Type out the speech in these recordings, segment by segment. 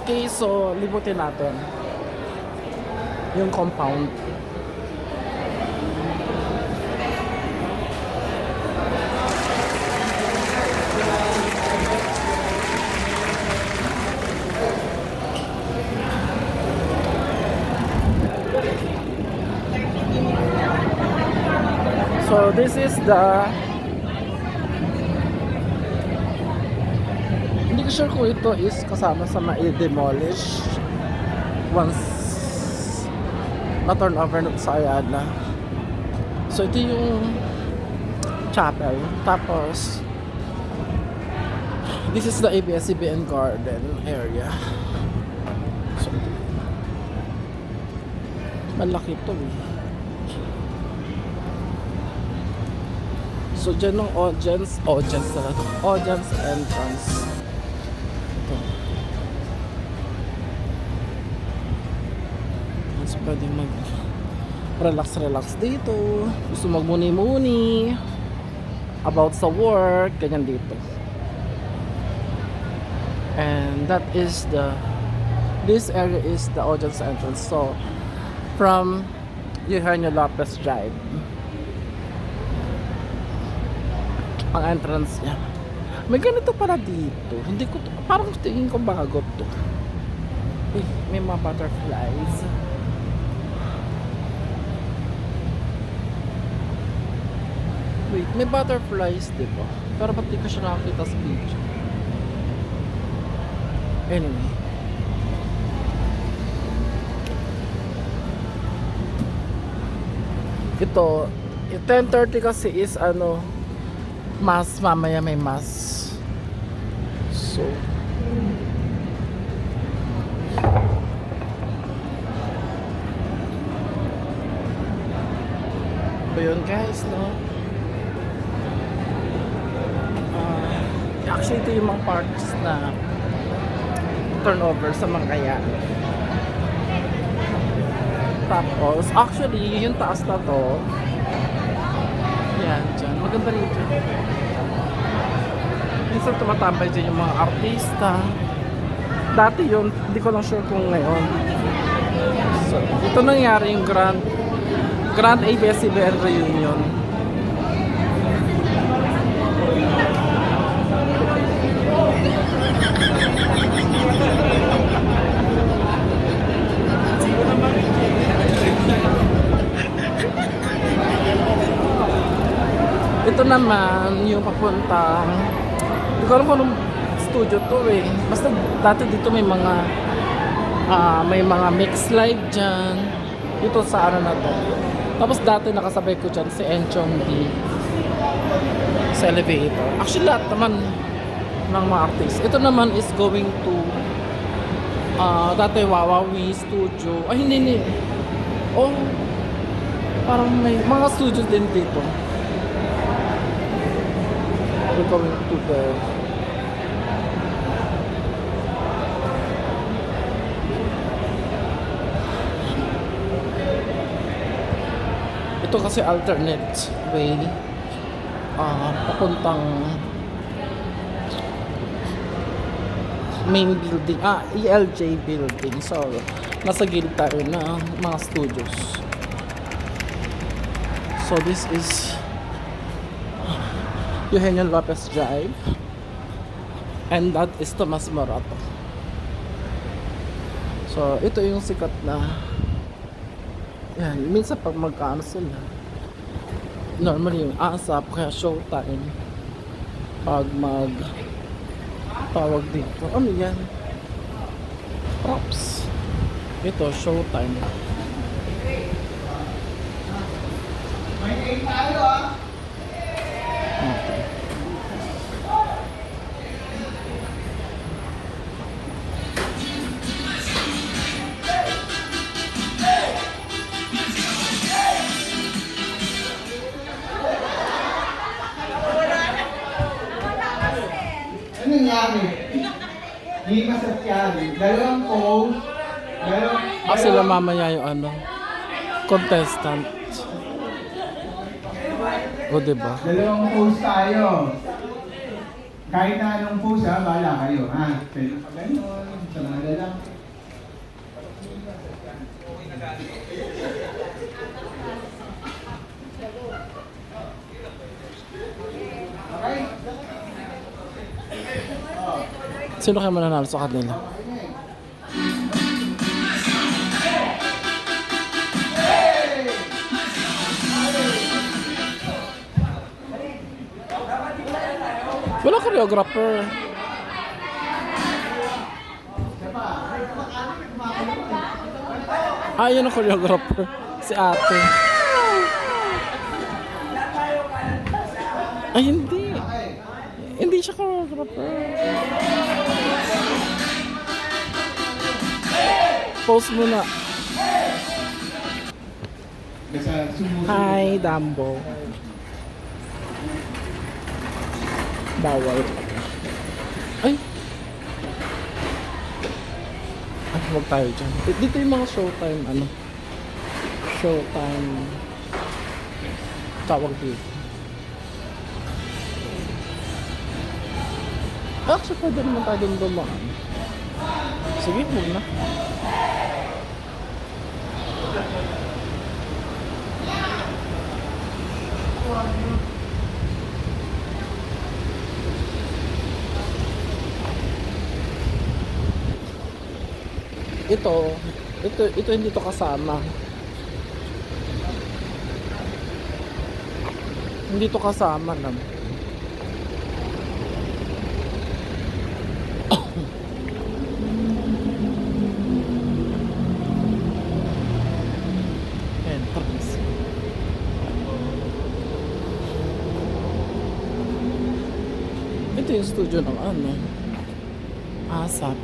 Okay, so libutin natin yung compound. So this is the, hindi ko sure kung ito is kasama sa ma-demolish once na-turn over sa Ayala. So ito yung chapel. Tapos this is the ABS-CBN garden area. So malaki ito eh. So dyan ng audience entrance. Ito. Mas pwede mag relax dito. Gusto magmuni-muni about sa work, ganyan dito. And that is this area is the audience entrance. So from Eugenio Lopez Drive, ang entrance niya. May ganito pala dito. Hindi ko to, parang tingin ko bago to. Uy, may mga butterflies. Wait, may butterflies, di ba? Pero ba't di ko siya nakakita sa video? Anyway. Ito, 10:30 kasi is ano, mas mamaya may mas. So yun guys, no? Actually ito yung mga parts na turnover sa Mangkaya. Tapos actually yung taas na to, yan dyan, maganda rin dyan. Minsan tumatambay dyan yung mga artista. Dati yun, hindi ko lang sure kung ngayon. So, ito nangyari yung Grand ABS-CBN reunion. Ito naman yung papuntang, hindi ko alam kung anong studio to eh. Basta dati dito may mga mix live dyan. Dito sa ano na to. Tapos dati nakasabay ko dyan si Enchong D sa elevator. Actually lahat naman ng mga artists. Ito naman is going to dati Wawawi Studio. Ay hindi. Oh, parang may mga studios din dito. We're going to the ito kasi alternate way papuntang main building, ELJ building. So nasa gilid tayo na mga studios. So this is Eugenio Lopez Drive and that is Tomas Morato. So ito yung sikat na yan, minsan pag magkaano sila normally yung ASAP kaya showtime pag mag tawag dito, ano yan, props, ito showtime. Okay. Ano nangyari? Hindi masasyari. Dalawang pose. Sila mamaya yung ano, contestant. O diba? Dalawang pose tayo. Kahit na anong pose ha, bahala kayo ha. Pwede pa ganun. Sa mga lalaki. Okay? Sino kayo mananalo sa kanila? Wala choreographer. Ah, yun ang choreographer. Si ate. Ay, hindi. Hindi siya choreographer. Pause muna. Basta sumunod. Hi, Dambo. Bawal. Ay! Ay, huwag tayo dyan. Dito yung mga showtime, ano? Showtime. Tawag dito. Actually, pwede naman tayo din dumaan. Sige, huwag na. Ito hindi to kasama. Hindi to kasama lang. Entrance. Ito yung studio ng ano, ASAP.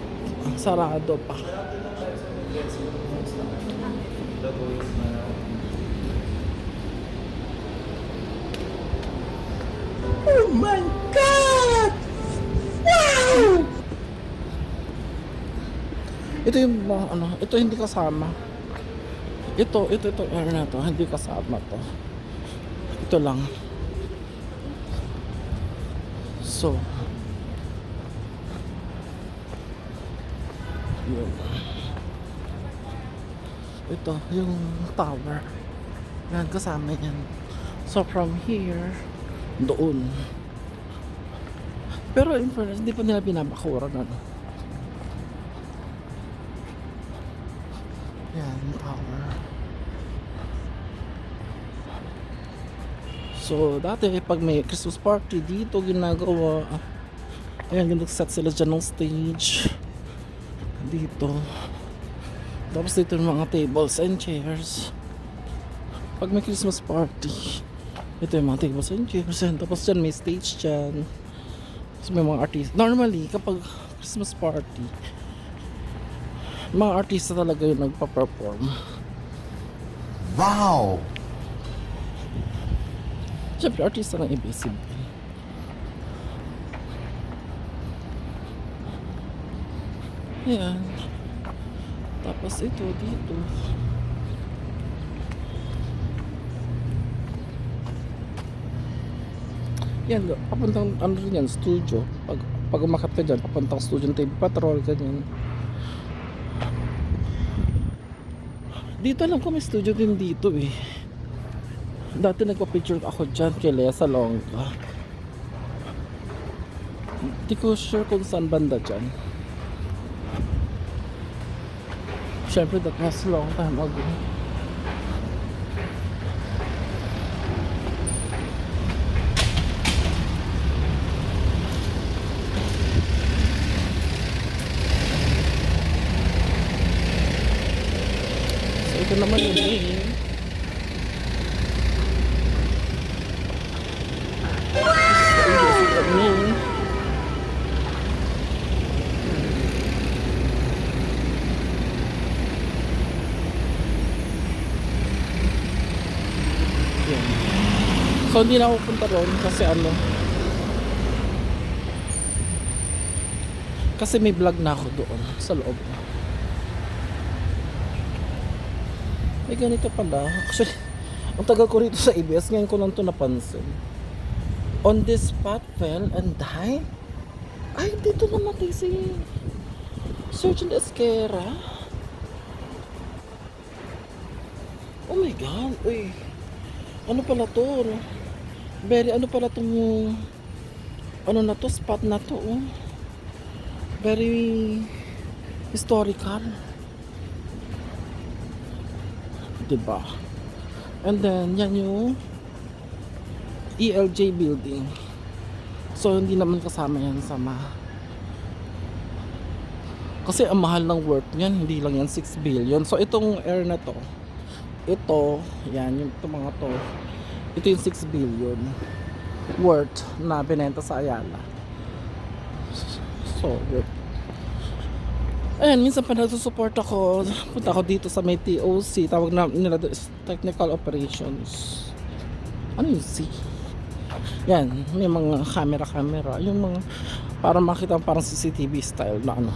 Sarado pa. Oh my God! Wow! Ito yung mga ano, ito hindi kasama. Ito, ano na to, hindi kasama to. Ito lang. So, yun. Ito, yung tower. Yan, kasama yan. So, from here, doon. Pero in fairness, hindi pa nila binabakuran, ano. Yan, tower. So, dati pag may Christmas party dito ginagawa. Ayan, nag-set sila dyan ng stage. Dito. Tapos dito yung mga tables and chairs. Pag may Christmas party, ito yung mga tables and chairs. And tapos dyan may stage dyan. Tapos may mga artist. Normally, kapag Christmas party, mga artista talaga yung nagpa-perform. Wow! Siyempre, artista ng ABCB. Ayan. Tapos ito, dito. Yan, papuntang ano rin yan, studio. Pag umakat ka dyan, papuntang studio ng TV Patrol, ganyan. Dito alam ko may studio din dito eh. Dati nagpa-picture ako dyan kay Lea Salonga. Hindi ko sure kung saan banda dyan. Siyempre that was long time ago. So ito naman yung main. So hindi na ako punta ron kasi ano, kasi may vlog na ako doon sa loob. May ganito pala. Actually, ang tagal ko rito sa ABS, ngayon ko lang ito napansin. On this spot fell and died? Ay, dito namatay si Sergeant Esquera. Oh my God. Uy. Ano pala to? No? Very ano pala tong ano na to? Spot na to. Oh. Very historical. Diba? And then, yan yung ELJ building. So, hindi naman kasama yan sa kasi ang mahal ng worth niyan, hindi lang yan 6 billion. So, itong air na to, ito, yan, yung itong mga to, ito yung 6 billion worth na binenta sa Ayala. So, yun. Ayan, minsan pa nagsusupport ako. Punta ako dito sa may TOC. Tawag na nila Technical Operations. Ano yung C? Yan, may mga camera. Yung mga, para makita parang CCTV style na ano.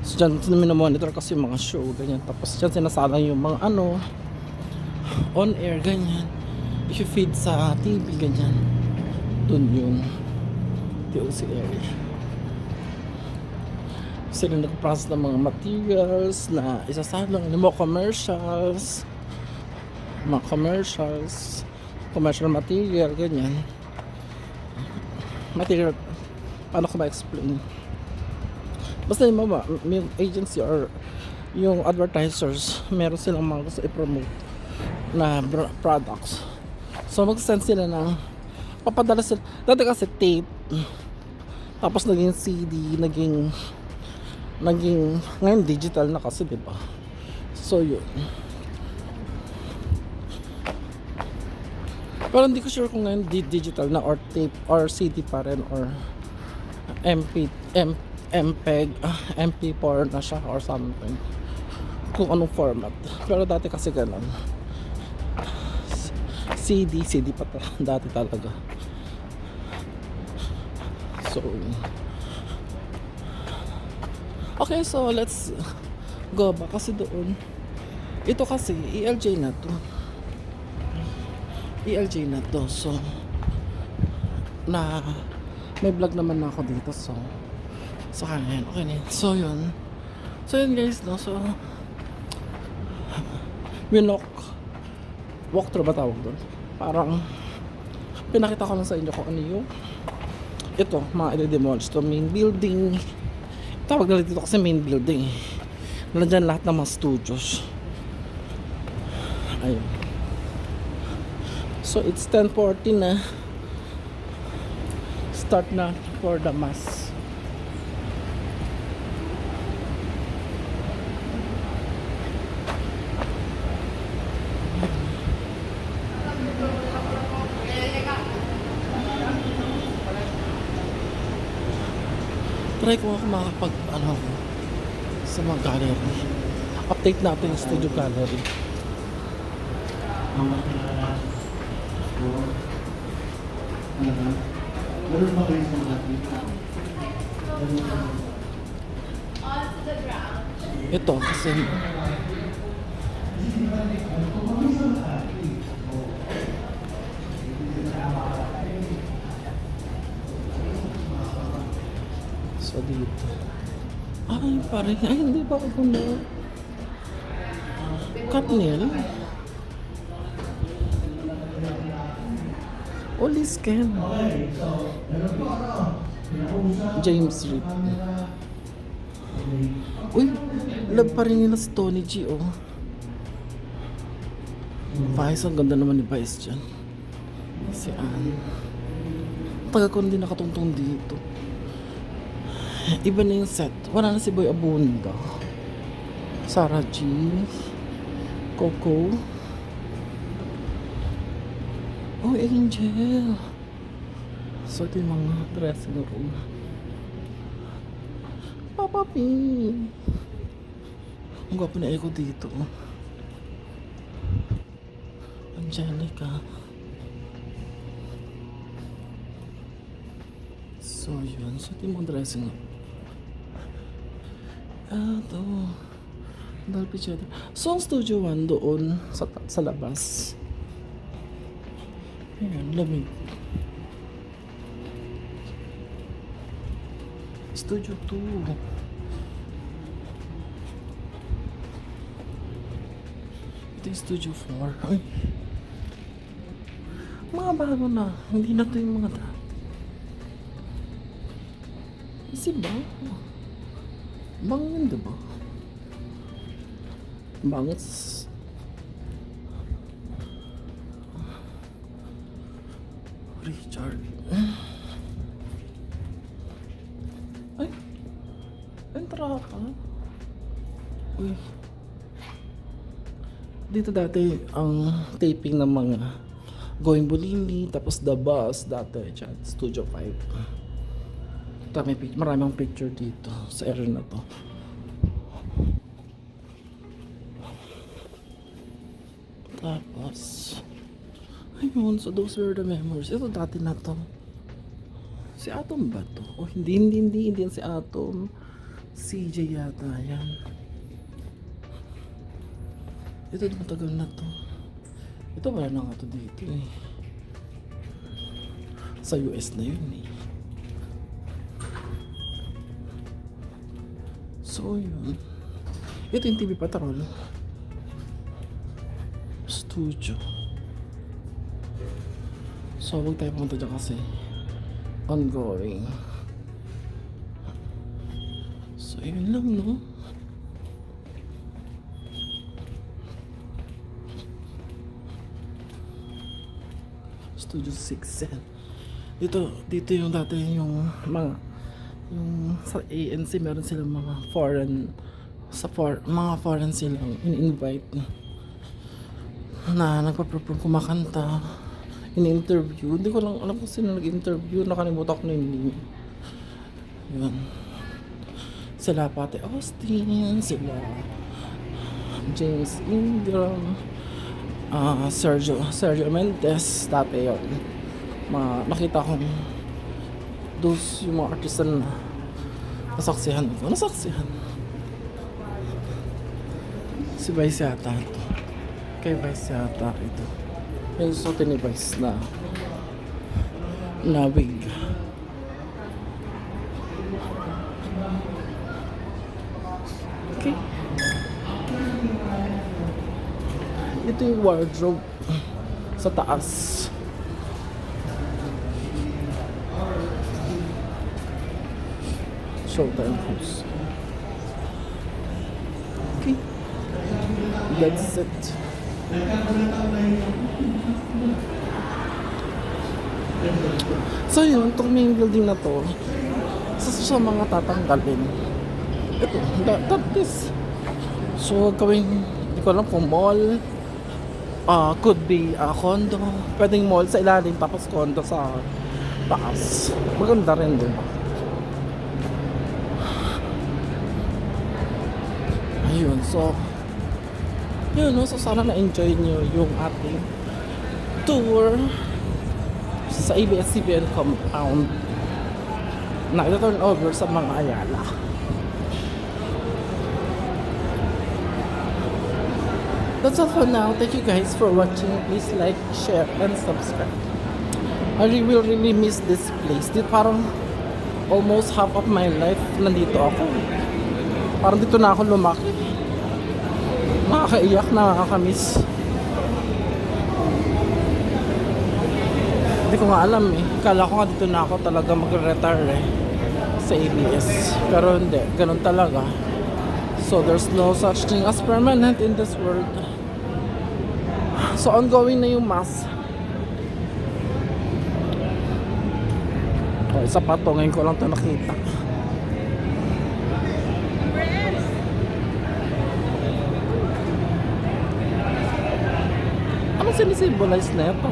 So dyan, minomonitor kasi yung mga show, ganyan. Tapos dyan sinasalang yung mga ano, on air, ganyan. If you feed sa TV, ganyan. Dun yung TOC area. Sila nag-process ng mga materials na isasalang ng mga commercial material, ganyan. Material, paano ko ma-explain? Basta yung agency or yung advertisers, meron silang mga gusto i-promote na products. So mag-send sila ng, papadala sila, dati kasi tape, tapos naging CD, naging ngayon digital na kasi, diba? So yun. Pero hindi ko sure kung ngayon digital na or tape or CD pa rin or MPEG, MP4 na siya or something. Kung anong format. Pero dati kasi ganun. CD pa dati talaga. So okay, so let's go back kasi doon. Ito kasi ELJ na to. So na may vlog naman na ako dito, so kanya yan. Okay na yun. So yun guys, no? So walkthrough ba tawag doon? Parang pinakita ko lang sa inyo kung ano yung ito, mga i-demolish to main building. Tawag na dito kasi main building. Nandiyan lahat ng mga studios. Ayun. So it's 10:40 na. Start na for the mass. Try ko ako makapag sa mga gallery. Update natin yung studio gallery. Ito kasi so dito ay parang ay hindi ba ako na Katniel Olis Ken James Reed. Uy, love pa rin nila si Tony G, oh. Vice, ang ganda naman ni Vice dyan. Si Anne. Taga ko hindi nakatungtong dito. Iba na yung set. Wala na si Boy Abunda. Sarah G. Coco. Oh, Angel. So, ito yung mga dressing room. Papa P. Ang gwapo na Echo dito. Angelica. So, yun. So, ito yung mga dressing room. Ito. Dolby Theater. So, ang Studio 1 doon sa labas. Ayan, lamig. Studio 2. Ito yung Studio 4. Ay. Mga bago na. Hindi na to yung mga dati. Kasi ba? Bang yun, diba? Bangs. Richard. Ay. Entra ka. Uy. Dito dati ang taping ng mga Going Bulili, tapos The Bus, dati dyan, Studio 5. Maraming picture dito sa area na to. Tapos, ayun, so those were the memories. Ito dati na to. Si Atom ba to? Oh, hindi yan si Atom. CJ yata yan. Ito matagal na to. Ito wala na nga to dito eh. Sa US na yun eh. So yun. Ito yung TV Patrol. Studio. So huwag tayo pumunta dyan kasi ongoing. So yun lang, no? Studio 6 yan. Dito yung dati yung mga yung sa ANC meron silang mga foreign mga foreign silang in-invite na nagpa-perform, kumakanta, in-interview. Hindi ko lang alam kung sino nag-interview, nakalimutan ko na yung name. Yun. Sila Pate Austin, sila James Ingram, Sergio Mendes, dati yun. Nakita kong those yung mga artista na nasaksihan ko. Si Vice yata ito. Kay Vice yata ito. Yung suotin ni Vice na wig. Okay. Ito yung wardrobe sa taas. Showtime house. Okay. That's it. So yun, itong main building na to, sa mga tatanggalin. Ito, this. So gawing, hindi ko alam kung mall, could be condo, pwedeng mall sa ilalim tapos condo sa taas. Maganda rin, diba? Ayun, so yun, no? So sana na-enjoy nyo yung ating tour sa ABS-CBN compound na ito-turn over sa mga Ayala. That's all for now. Thank you guys for watching. Please like, share, and subscribe. I will really miss this place. Parang almost half of my life nandito ako. Parang dito na ako lumaki. Nakakaiyak, nakakamiss. Hindi ko nga alam eh. Kala ko nga dito na ako talaga mag-retire eh, sa ABS. Pero hindi, ganun talaga. So there's no such thing as permanent in this world. So ongoing na yung mass. O, isa pa to, ngayon ko lang ito nakita. Ano sinisimbolize na ito?